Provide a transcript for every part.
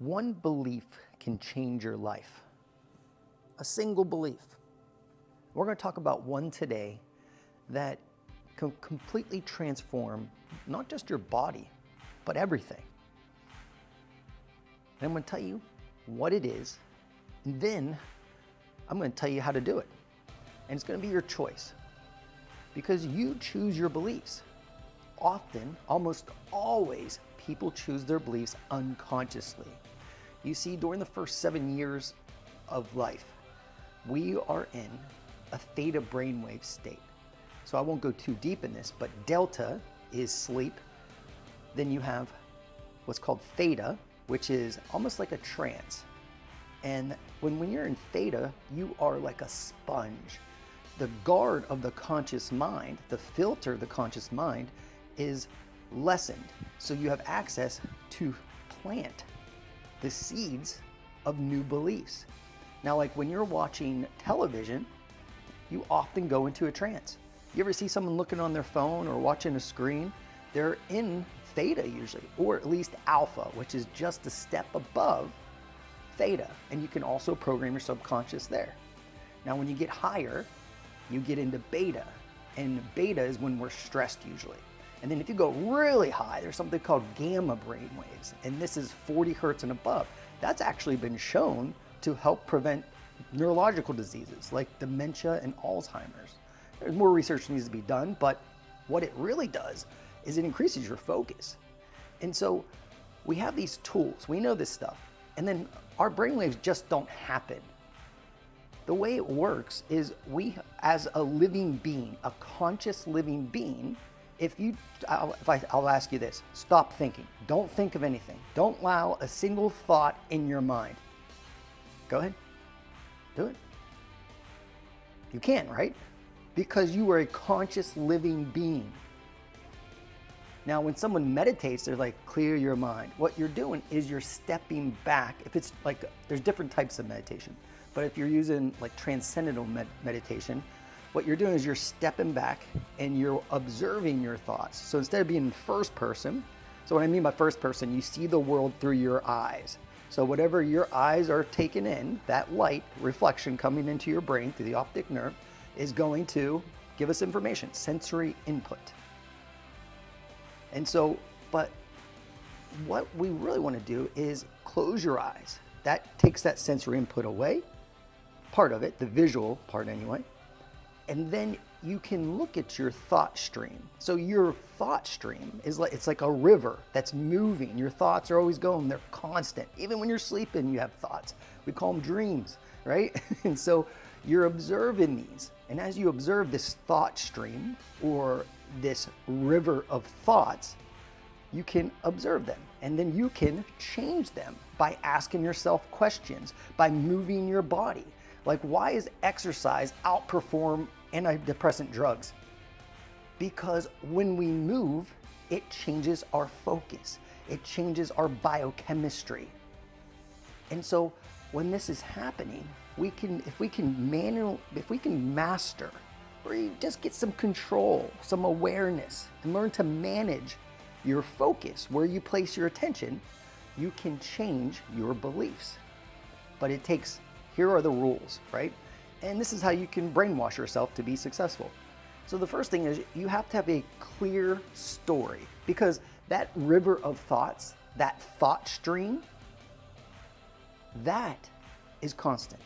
One belief can change your life. A single belief. We're going to talk about one today that can completely transform not just your body, but everything. And I'm going to tell you what it is, and then I'm going to tell you how to do it. And it's going to be your choice, because you choose your beliefs. Often, almost always, people choose their beliefs unconsciously. You see, during the first 7 years of life, we are in a theta brainwave state. So I won't go too deep in this, but delta is sleep. Then you have what's called theta, which is almost like a trance. And when you're in theta, you are like a sponge. The guard of the conscious mind, the filter of the conscious mind, is lessened. So you have access to plant the seeds of new beliefs. Now, like when you're watching television, you often go into a trance. You ever see someone looking on their phone or watching a screen? They're in theta usually, or at least alpha, which is just a step above theta. And you can also program your subconscious there. Now, when you get higher, you get into beta, and beta is when we're stressed usually. And then if you go really high, there's something called gamma brain waves, and this is 40 hertz and above. That's actually been shown to help prevent neurological diseases like dementia and Alzheimer's. There's more research needs to be done, but what it really does is it increases your focus. And so we have these tools, we know this stuff, and then our brainwaves just don't happen. The way it works is we, as a living being, a conscious living being, I'll ask you this, stop thinking. Don't think of anything. Don't allow a single thought in your mind. Go ahead, do it. You can, right? Because you are a conscious living being. Now, when someone meditates, they're like, clear your mind. What you're doing is you're stepping back. If it's like, there's different types of meditation, but if you're using like transcendental meditation, what you're doing is you're stepping back and you're observing your thoughts. So instead of being in first person, so what I mean by first person, you see the world through your eyes. So whatever your eyes are taking in, that light reflection coming into your brain through the optic nerve is going to give us information, sensory input. And so, but what we really want to do is close your eyes. That takes that sensory input away, part of it, the visual part anyway. And then you can look at your thought stream. So your thought stream is like, it's like a river that's moving. Your thoughts are always going, they're constant. Even when you're sleeping, you have thoughts. We call them dreams, right? And so you're observing these. And as you observe this thought stream or this river of thoughts, you can observe them. And then you can change them by asking yourself questions, by moving your body. Like, why is exercise outperform antidepressant drugs? Because when we move, it changes our focus. It changes our biochemistry. And so when this is happening, if we can master, or you just get some control, some awareness, and learn to manage your focus, where you place your attention, you can change your beliefs. But it takes, here are the rules, right? And this is how you can brainwash yourself to be successful. So the first thing is you have to have a clear story, because that river of thoughts, that thought stream, that is constant.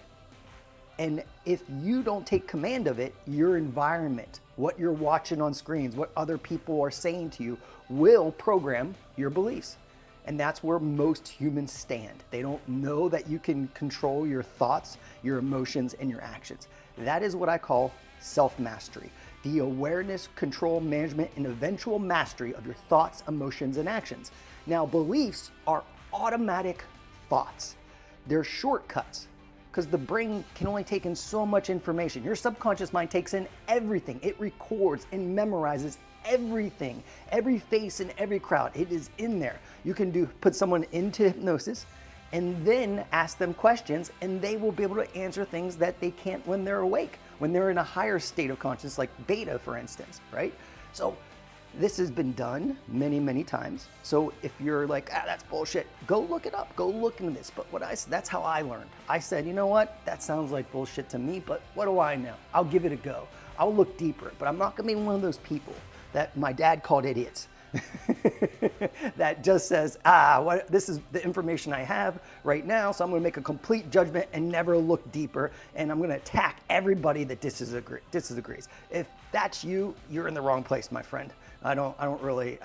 And if you don't take command of it, your environment, what you're watching on screens, what other people are saying to you will program your beliefs. And that's where most humans stand. They don't know that you can control your thoughts, your emotions, and your actions. That is what I call self-mastery. The awareness, control, management, and eventual mastery of your thoughts, emotions, and actions. Now, beliefs are automatic thoughts. They're shortcuts, because the brain can only take in so much information. Your subconscious mind takes in everything. It records and memorizes everything, every face in every crowd. It is in there. You can put someone into hypnosis and then ask them questions, and they will be able to answer things that they can't when they're awake, when they're in a higher state of consciousness, like beta, for instance, right? So This has been done many, many times. So if you're like, that's bullshit, go look it up, go look into this. But that's how I learned. I said, you know what? That sounds like bullshit to me, but what do I know? I'll give it a go. I'll look deeper, but I'm not gonna be one of those people that my dad called idiots. That just says, this is the information I have right now, so I'm gonna make a complete judgment and never look deeper, and I'm gonna attack everybody that disagrees. If that's you, you're in the wrong place, my friend. I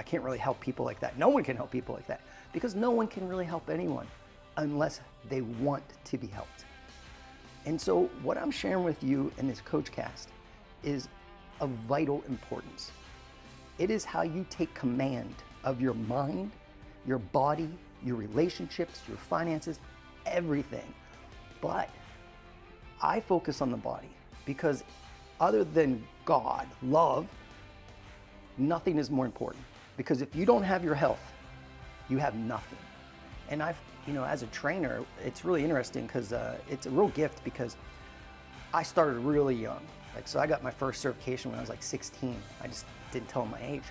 can't really help people like that. No one can help people like that, because no one can really help anyone unless they want to be helped. And so what I'm sharing with you in this CoachCast is of vital importance. It is how you take command of your mind, your body, your relationships, your finances, everything. But I focus on the body because other than God, love, nothing is more important. Because if you don't have your health, you have nothing. And as a trainer, it's really interesting because it's a real gift, because I started really young. So I got my first certification when I was like 16. I just didn't tell them my age.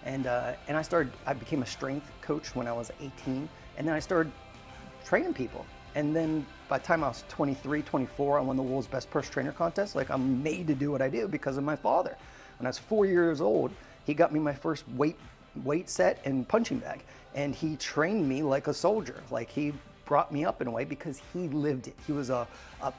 And I became a strength coach when I was 18. And then I started training people. And then by the time I was 23, 24, I won the world's best personal trainer contest. I'm made to do what I do because of my father. When I was 4 years old, he got me my first weight set and punching bag. And he trained me like a soldier. He brought me up in a way because he lived it. He was a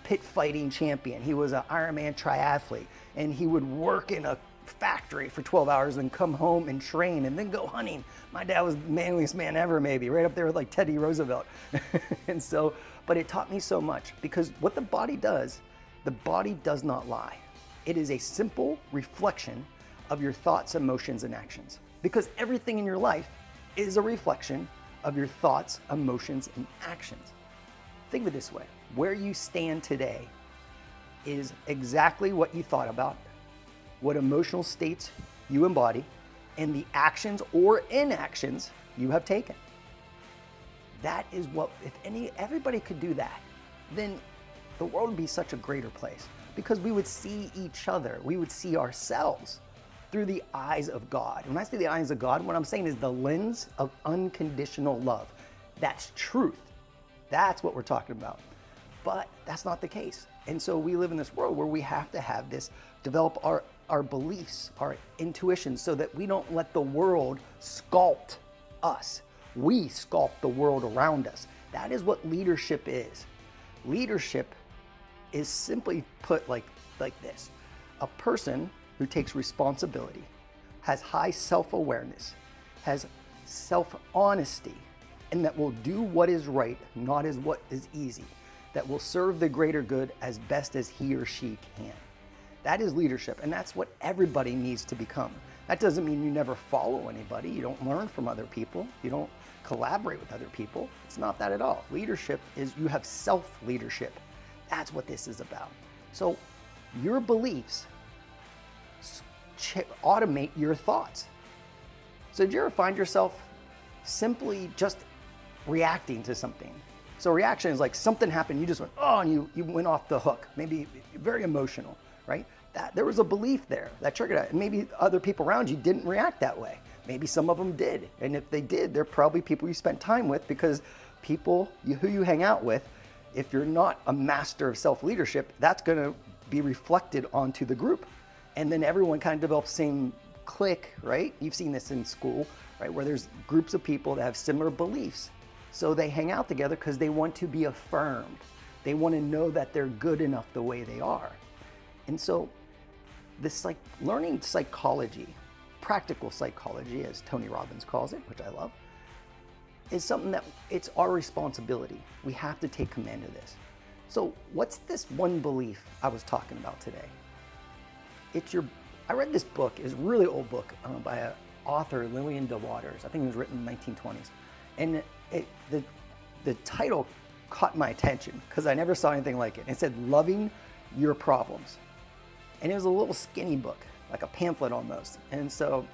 pit fighting champion. He was an Ironman triathlete. And he would work in a factory for 12 hours and come home and train and then go hunting. My dad was the manliest man ever, maybe, right up there with Teddy Roosevelt. But it taught me so much, because what the body does not lie. It is a simple reflection of your thoughts, emotions, and actions. Because everything in your life is a reflection of your thoughts, emotions, and actions. Think of it this way: where you stand today is exactly what you thought about, what emotional states you embody, and the actions or inactions you have taken. That is what, if everybody could do that, then the world would be such a greater place, because we would see each other, we would see ourselves through the eyes of God. When I say the eyes of God, what I'm saying is the lens of unconditional love. That's truth. That's what we're talking about. But that's not the case. And so we live in this world where we have to have this, develop our beliefs, our intuition, so that we don't let the world sculpt us. We sculpt the world around us. That is what leadership is. Leadership is simply put like this: a person who takes responsibility, has high self-awareness, has self-honesty, and that will do what is right, not as what is easy, that will serve the greater good as best as he or she can. That is leadership, and that's what everybody needs to become. That doesn't mean you never follow anybody, you don't learn from other people, you don't collaborate with other people. It's not that at all. Leadership is you have self-leadership. That's what this is about. So your beliefs automate your thoughts. So did you ever find yourself simply just reacting to something? So reaction is like something happened, you just went, oh, and you went off the hook. Maybe very emotional, right? That there was a belief there that triggered it. And maybe other people around you didn't react that way. Maybe some of them did. And if they did, they're probably people you spent time with, because people who you hang out with, if you're not a master of self-leadership, that's gonna be reflected onto the group. And then everyone kind of develops the same clique, right? You've seen this in school, right? Where there's groups of people that have similar beliefs. So they hang out together because they want to be affirmed. They want to know that they're good enough the way they are. And so this learning psychology, practical psychology, as Tony Robbins calls it, which I love, is something that it's our responsibility. We have to take command of this. So what's this one belief I was talking about today? I read this book, it's a really old book by an author, Lillian DeWaters. I think it was written in the 1920s. And the title caught my attention because I never saw anything like it. It said, Loving Your Problems. And it was a little skinny book, like a pamphlet almost. And so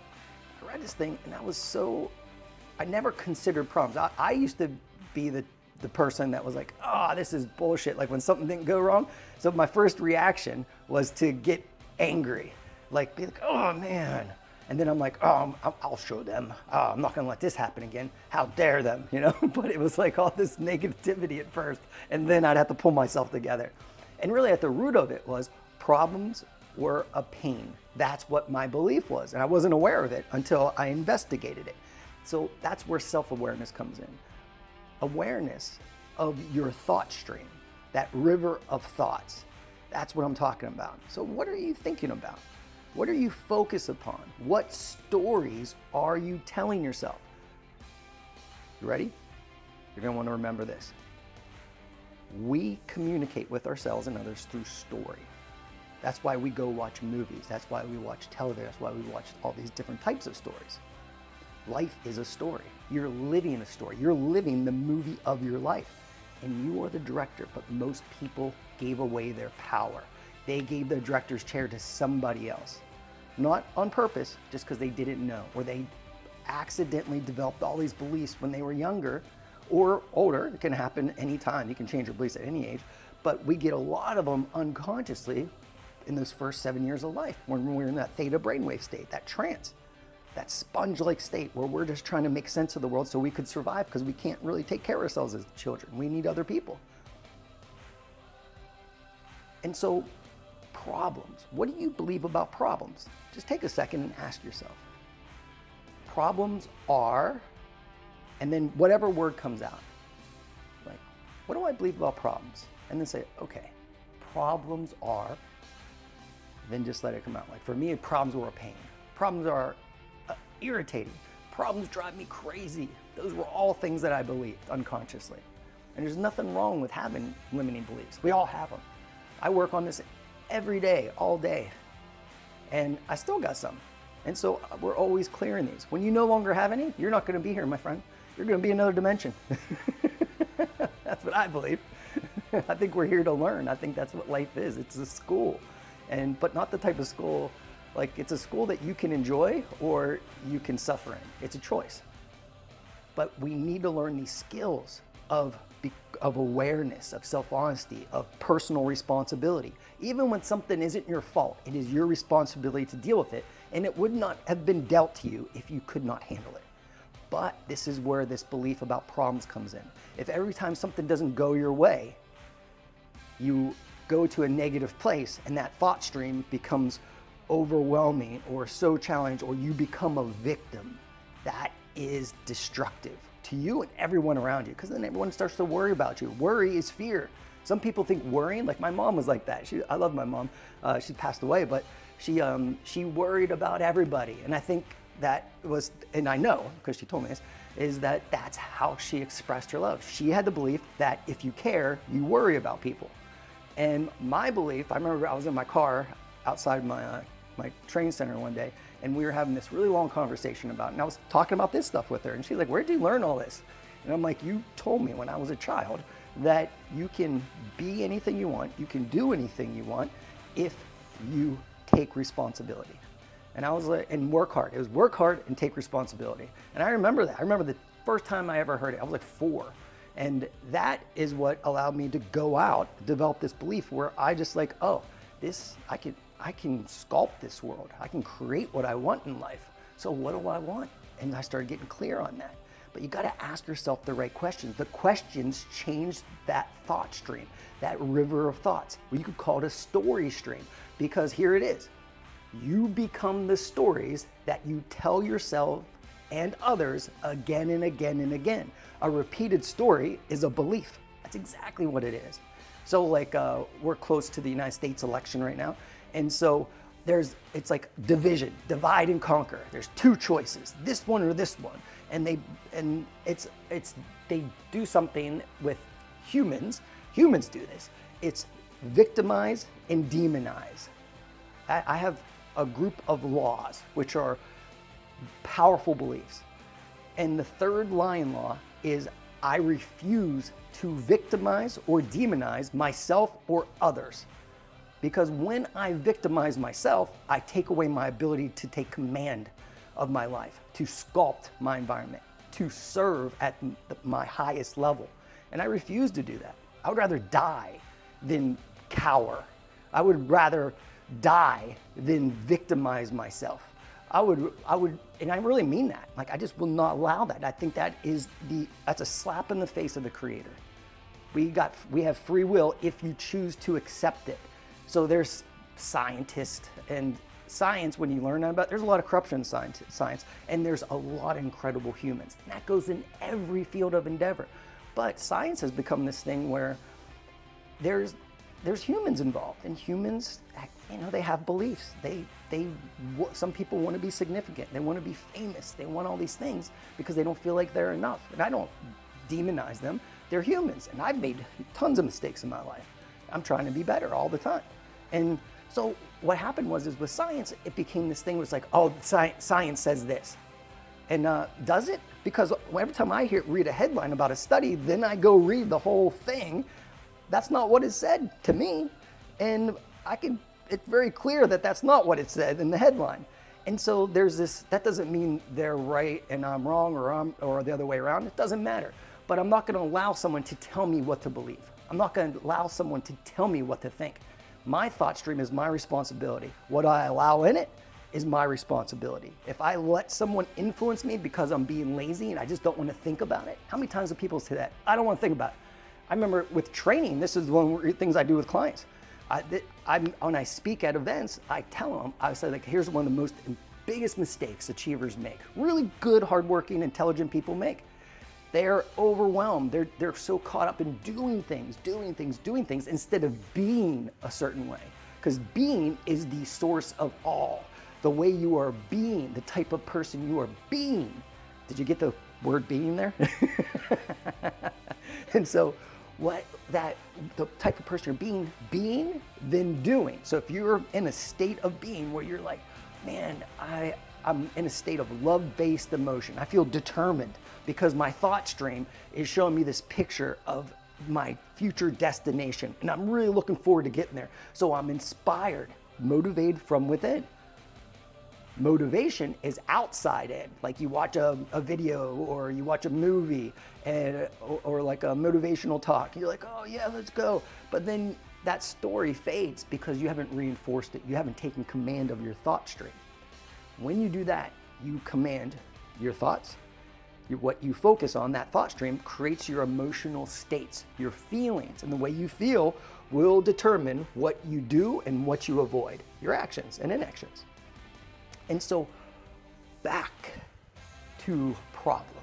I read this thing and I never considered problems. I used to be the person that was like, oh, this is bullshit. Like when something didn't go wrong. So my first reaction was to get angry. Be like, oh man, And then I'm like, I'll show them. I'm not gonna let this happen again. How dare them, But it was like all this negativity at first, and then I'd have to pull myself together. And really at the root of it was problems were a pain. That's what my belief was, and I wasn't aware of it until I investigated it. So that's where self-awareness comes in. Awareness of your thought stream, that river of thoughts. That's what I'm talking about. So what are you thinking about? What are you focused upon? What stories are you telling yourself? You ready? You're gonna want to remember this. We communicate with ourselves and others through story. That's why we go watch movies. That's why we watch television. That's why we watch all these different types of stories. Life is a story. You're living a story. You're living the movie of your life. And you are the director, but most people gave away their power. They gave the director's chair to somebody else. Not on purpose, just because they didn't know, or they accidentally developed all these beliefs when they were younger or older. It can happen anytime. You can change your beliefs at any age, but we get a lot of them unconsciously in those first 7 years of life when we're in that theta brainwave state, that trance, that sponge-like state where we're just trying to make sense of the world so we could survive, because we can't really take care of ourselves as children. We need other people. And so problems, what do you believe about problems? Just take a second and ask yourself. Problems are, and then whatever word comes out, like, what do I believe about problems? And then say, okay, problems are, then just let it come out. Like for me, problems were a pain. Problems are irritating. Problems drive me crazy. Those were all things that I believed unconsciously. And there's nothing wrong with having limiting beliefs. We all have them. I work on this every day, all day, and I still got some. And so we're always clearing these. When you no longer have any, you're not going to be here, my friend. You're going to be another dimension. That's what I believe. I think we're here to learn. I think that's what life is. It's a school, but not the type of school, like it's a school that you can enjoy or you can suffer in. It's a choice. But we need to learn these skills of awareness, of self-honesty, of personal responsibility. Even when something isn't your fault, it is your responsibility to deal with it, and it would not have been dealt to you if you could not handle it. But this is where this belief about problems comes in. If every time something doesn't go your way, you go to a negative place and that thought stream becomes overwhelming or so challenged, or you become a victim, that is destructive to you and everyone around you, because then everyone starts to worry about you. Worry is fear. Some people think worrying, like my mom was like that. I love my mom. She passed away, but she worried about everybody. And I think that was, and I know, because she told me this, is that that's how she expressed her love. She had the belief that if you care, you worry about people. And my belief, I remember I was in my car outside my training center one day, and we were having this really long conversation about it. And I was talking about this stuff with her, and she's like, where'd you learn all this? And I'm like, you told me when I was a child that you can be anything you want, you can do anything you want if you take responsibility. And I was like, and work hard. It was work hard and take responsibility. And I remember that. I remember the first time I ever heard it. I was like 4. And that is what allowed me to go out, develop this belief where I just like, oh, I can sculpt this world. I can create what I want in life. So what do I want? And I started getting clear on that. But you got to ask yourself the right questions. The questions change that thought stream, that river of thoughts. Well, you could call it a story stream, because here it is. You become the stories that you tell yourself and others again and again and again. A repeated story is a belief. That's exactly what it is. So like we're close to the United States election right now. And so it's like division, divide and conquer. There's 2 choices, this one or this one. And they do something with humans. Humans do this. It's victimize and demonize. I have a group of laws, which are powerful beliefs. And the third lion law is I refuse to victimize or demonize myself or others. Because when I victimize myself, I take away my ability to take command of my life, to sculpt my environment, to serve at my highest level. And I refuse to do that. I would rather die than cower. I would rather die than victimize myself. I would, and I really mean that. Like, I just will not allow that. I think that's a slap in the face of the Creator. We have free will if you choose to accept it. So there's scientists and science, when you learn about, there's a lot of corruption in science, and there's a lot of incredible humans. And that goes in every field of endeavor. But science has become this thing where there's humans involved, and humans, they have beliefs. Some people want to be significant. They want to be famous. They want all these things because they don't feel like they're enough. And I don't demonize them. They're humans, and I've made tons of mistakes in my life. I'm trying to be better all the time. And so what happened was with science, it became this thing where it's like, oh, science says this. And does it? Because every time I read a headline about a study, then I go read the whole thing. That's not what it said to me. And it's very clear that that's not what it said in the headline. And so there's this, that doesn't mean they're right and I'm wrong, or the other way around. It doesn't matter. But I'm not going to allow someone to tell me what to believe. I'm not going to allow someone to tell me what to think. My thought stream is my responsibility. What I allow in it is my responsibility. If I let someone influence me because I'm being lazy and I just don't want to think about it, how many times do people say that? I don't want to think about it. I remember with training, this is one of the things I do with clients. When I speak at events, I tell them, I say, like, here's one of the biggest mistakes achievers make. Really good, hardworking, intelligent people make. They're overwhelmed. They're so caught up in doing things instead of being a certain way. Because being is the source of all. The way you are being, the type of person you are being. Did you get the word being there? And so the type of person you're being, then doing. So if you're in a state of being where you're like, man, I'm in a state of love-based emotion. I feel determined because my thought stream is showing me this picture of my future destination. And I'm really looking forward to getting there. So I'm inspired, motivated from within. Motivation is outside in. Like you watch a video or you watch a movie or like a motivational talk. You're like, oh yeah, let's go. But then that story fades because you haven't reinforced it. You haven't taken command of your thought stream. When you do that, you command your thoughts. What you focus on, that thought stream, creates your emotional states, your feelings, and the way you feel will determine what you do and what you avoid, your actions and inactions. And so back to problems.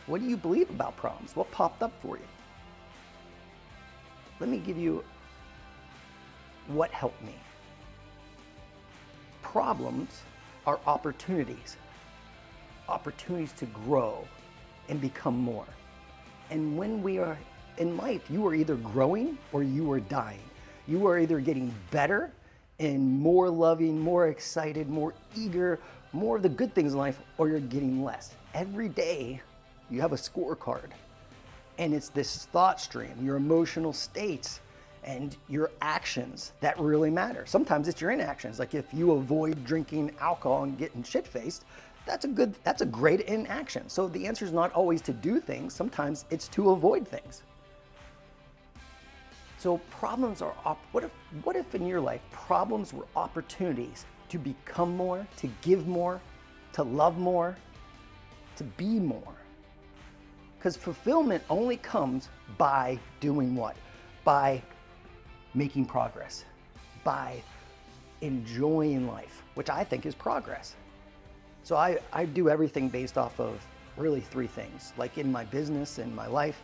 What do you believe about problems? What popped up for you? Let me give you what helped me. Problems are opportunities to grow and become more. And when we are in life, you are either growing or you are dying. You are either getting better and more loving, more excited, more eager, more of the good things in life, or you're getting less. Every day you have a scorecard, and it's this thought stream, your emotional states, and your actions that really matter. Sometimes it's your inactions. Like if you avoid drinking alcohol and getting shit-faced, that's a great inaction. So the answer is not always to do things. Sometimes it's to avoid things. So problems are, what if in your life problems were opportunities to become more, to give more, to love more, to be more? Because fulfillment only comes by doing what? By making progress, by enjoying life, which I think is progress. So I do everything based off of really three things. Like in my business and my life,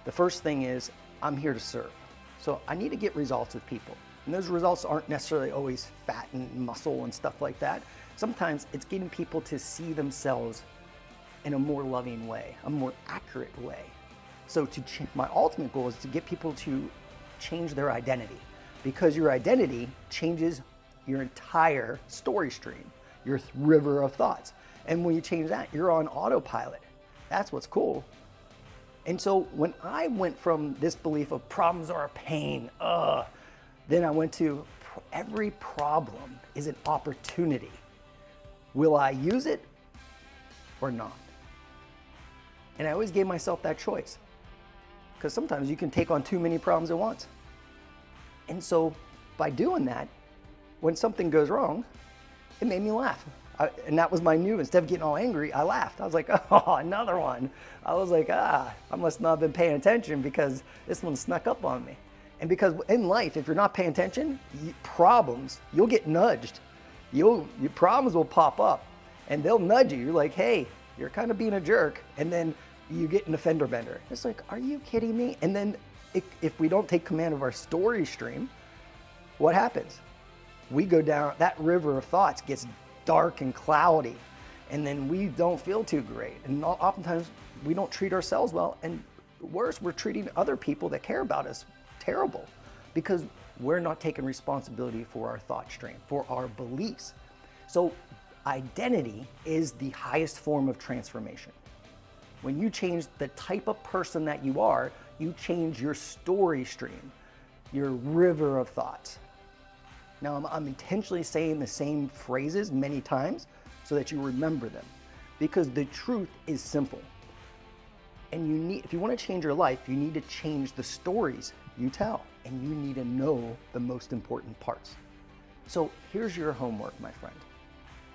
the first thing is I'm here to serve. So I need to get results with people. And those results aren't necessarily always fat and muscle and stuff like that. Sometimes it's getting people to see themselves in a more loving way, a more accurate way. So my ultimate goal is to get people to change their identity, because your identity changes your entire story stream, your river of thoughts. And when you change that, you're on autopilot. That's what's cool. And so when I went from this belief of problems are a pain, then I went to every problem is an opportunity. Will I use it or not? And I always gave myself that choice, because sometimes you can take on too many problems at once. And so by doing that, when something goes wrong, it made me laugh. and that was my new, instead of getting all angry, I laughed. I was like, oh, another one. I was like, I must not have been paying attention because this one snuck up on me. And because in life, if you're not paying attention, you'll get nudged. Your problems will pop up and they'll nudge you. You're like, hey, you're kind of being a jerk. And then you get an offender bender. It's like, are you kidding me? And then if we don't take command of our story stream, what happens? We go down, that river of thoughts gets dark and cloudy, and then we don't feel too great. And oftentimes we don't treat ourselves well, and worse, we're treating other people that care about us terrible because we're not taking responsibility for our thought stream, for our beliefs. So identity is the highest form of transformation. When you change the type of person that you are, you change your story stream, your river of thoughts. Now, I'm intentionally saying the same phrases many times so that you remember them, because the truth is simple. And if you want to change your life, you need to change the stories you tell, and you need to know the most important parts. So here's your homework, my friend.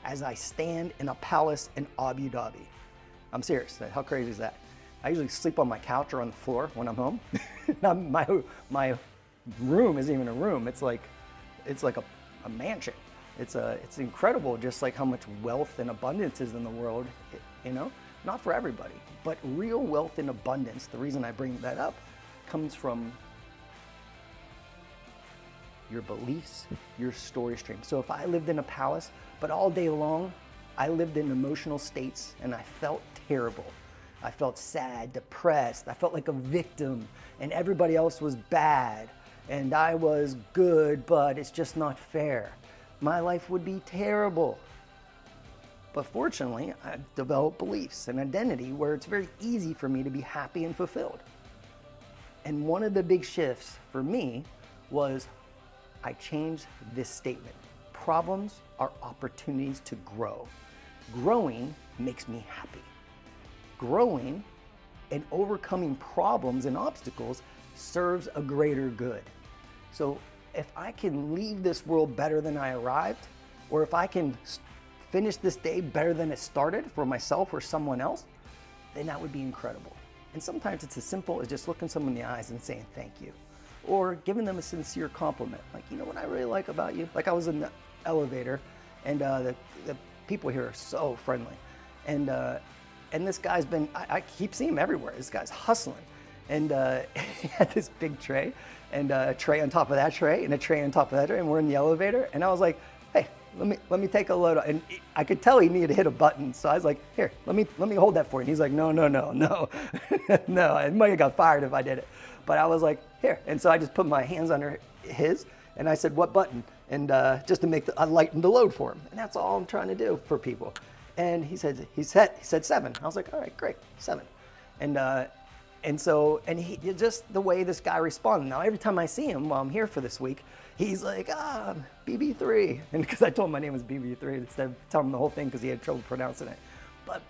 As I stand in a palace in Abu Dhabi, I'm serious, how crazy is that? I usually sleep on my couch or on the floor when I'm home. my room isn't even a room, it's like a mansion. It's incredible just like how much wealth and abundance is in the world, not for everybody, but real wealth and abundance. The reason I bring that up comes from your beliefs, your story stream. So if I lived in a palace, but all day long, I lived in emotional states and I felt terrible. I felt sad, depressed. I felt like a victim and everybody else was bad and I was good, but it's just not fair. My life would be terrible. But fortunately, I've developed beliefs and identity where it's very easy for me to be happy and fulfilled. And one of the big shifts for me was I changed this statement. Problems are opportunities to grow. Growing makes me happy. Growing and overcoming problems and obstacles serves a greater good. So if I can leave this world better than I arrived, or if I can finish this day better than it started for myself or someone else, then that would be incredible. And sometimes it's as simple as just looking someone in the eyes and saying thank you, or giving them a sincere compliment. Like, you know what I really like about you? Like, I was in the elevator and the people here are so friendly. And this guy's been, I keep seeing him everywhere. This guy's hustling. And he had this big tray and a tray on top of that tray and a tray on top of that tray, and we're in the elevator. And I was like, hey, let me take a load. And I could tell he needed to hit a button. So I was like, here, let me hold that for you. And he's like, no. No, I might have got fired if I did it. But I was like, here. And so I just put my hands under his and I said, what button? And just to I lightened the load for him. And that's all I'm trying to do for people. And he said 7. I was like, all right, great, 7. And he just the way this guy responded. Now every time I see him while I'm here for this week, he's like, BB3. And because I told him my name was BB3 instead of telling him the whole thing because he had trouble pronouncing it. But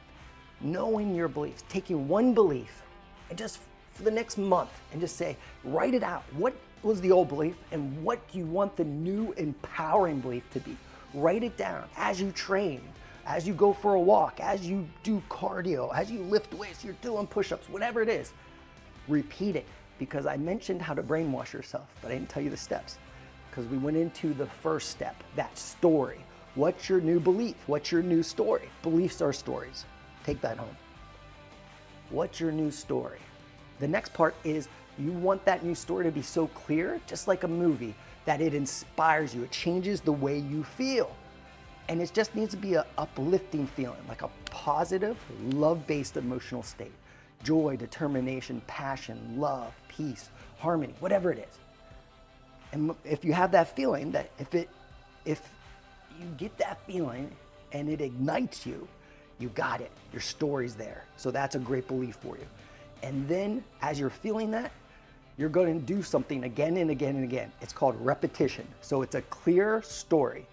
knowing your beliefs, taking one belief and just for the next month and just say, write it out. What was the old belief and what do you want the new empowering belief to be? Write it down as you train, as you go for a walk, as you do cardio, as you lift weights, you're doing push-ups, whatever it is. Repeat it, because I mentioned how to brainwash yourself, but I didn't tell you the steps because we went into the first step, that story. What's your new belief? What's your new story? Beliefs are stories. Take that home. What's your new story? The next part is you want that new story to be so clear, just like a movie, that it inspires you. It changes the way you feel. And it just needs to be an uplifting feeling, like a positive, love-based emotional state. Joy, determination, passion, love, peace, harmony, whatever it is. And if you have that feeling, that if you get that feeling and it ignites you, you got it. Your story's there. So that's a great belief for you. And then as you're feeling that, you're going to do something again and again and again. It's called repetition. So it's a clear story.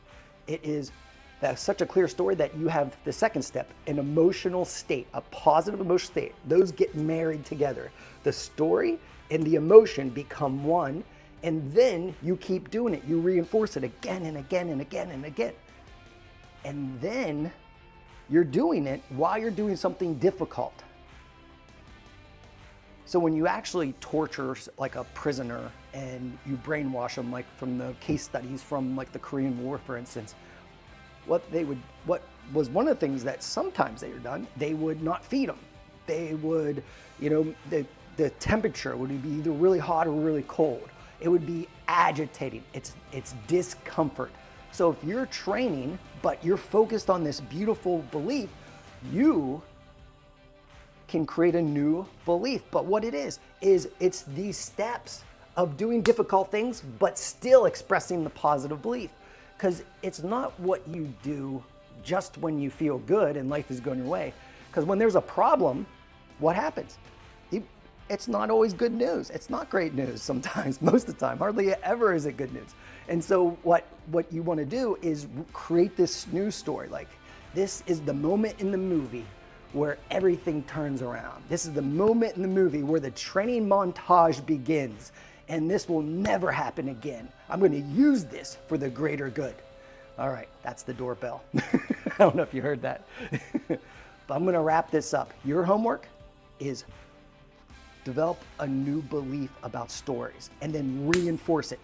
That's such a clear story that you have the second step, an emotional state, a positive emotional state. Those get married together. The story and the emotion become one, and then you keep doing it. You reinforce it again and again and again and again. And then you're doing it while you're doing something difficult. So when you actually torture like a prisoner and you brainwash them, like from the case studies from like the Korean War, for instance, what was one of the things that sometimes they were done, they would not feed them. They would, the temperature would be either really hot or really cold. It would be agitating. It's discomfort. So if you're training, but you're focused on this beautiful belief, you can create a new belief. But what it is it's these steps of doing difficult things, but still expressing the positive belief. Because it's not what you do just when you feel good and life is going your way. Because when there's a problem, what happens? It's not always good news. It's not great news sometimes, most of the time. Hardly ever is it good news. And so what you want to do is create this news story. Like, this is the moment in the movie where everything turns around. This is the moment in the movie where the training montage begins, and this will never happen again. I'm going to use this for the greater good. All right, that's the doorbell. I don't know if you heard that. But I'm going to wrap this up. Your homework is develop a new belief about stories and then reinforce it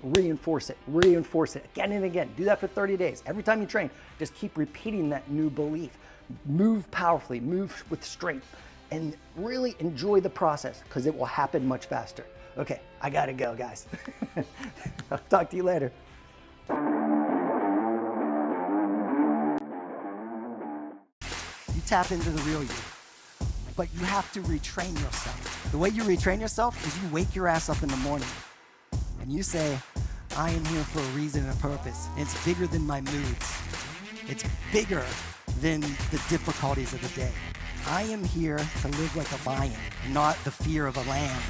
again and again. Do that for 30 days. Every time you train, just keep repeating that new belief. Move powerfully, move with strength, and really enjoy the process because it will happen much faster. Okay, I gotta go, guys. I'll talk to you later. You tap into the real you, but you have to retrain yourself. The way you retrain yourself is you wake your ass up in the morning and you say, I am here for a reason and a purpose. And it's bigger than my moods. It's bigger than the difficulties of the day. I am here to live like a lion, not the fear of a lamb.